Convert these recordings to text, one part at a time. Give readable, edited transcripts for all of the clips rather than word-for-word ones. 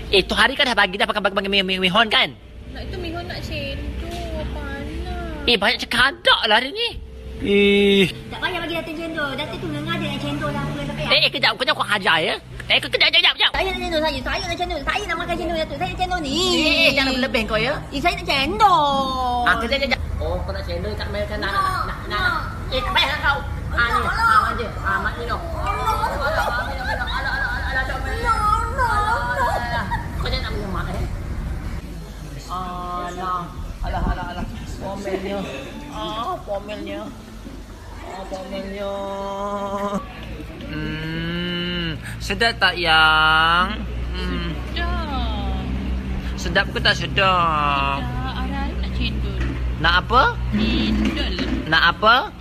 Itu hari kan dah bagi dah pakai mihon kan? Nak itu Mihon nak cendol. Panas. Banyak cekadak lah hari ni. Eh. Tak payah bagi Datin cendol. Datin tu ngengah dia nak cendol lah. Apa tak payah. Kejap kau hajar ya. Kejap. Saya nak cendol saya. Saya nak cendol. Saya nak makan cendol Datuk. Saya nak cendol ni. Jangan berlebih kau ya. Saya nak cendol. Kejap. Oh, kau nak cendol tak main kan nak. Tak payah kau. Ni. Manja. Mak ni noh. Kau jangan nak minum mak Alah. Pomelnya. Pomelnya. Sedap tak yang? Sedap ke tak sedap? Arah nak cendol. Nak apa? Cendol. Nak apa?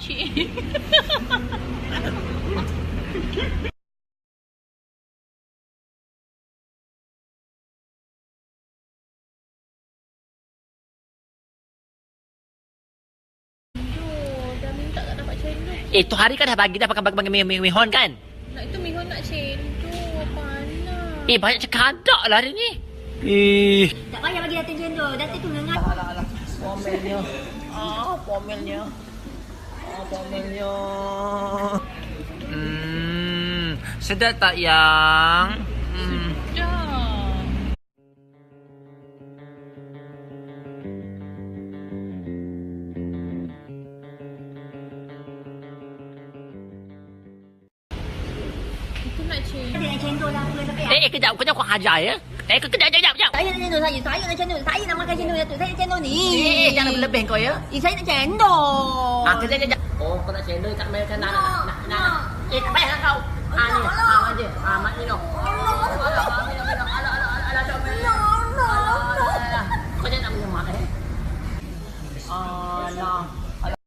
Dah minta tak dapat cendol. Itu hari kan dah bagi dah pakai mihon kan? Nak itu Mihon nak cendol. Panas. Banyak cekadak lah hari ni. Tak payah bagi Datin cendol. Datin tu ngengah. Pomelnya. Sedap tak yang? Itu nak cendol. Dia nak cendol lah. Apa tak payah. Kejap kau hajar ya. Kejap. Saya nak cendol saya. Saya nak cendol. Saya nak makan cendol Datuk. Saya nak cendol ni. Jangan berlebih kau ya. Saya nak cendol. Kejap. Oh, kau nak cendol tak main kan nak. Tak payah kau. Ni. Manja. Mak ni noh.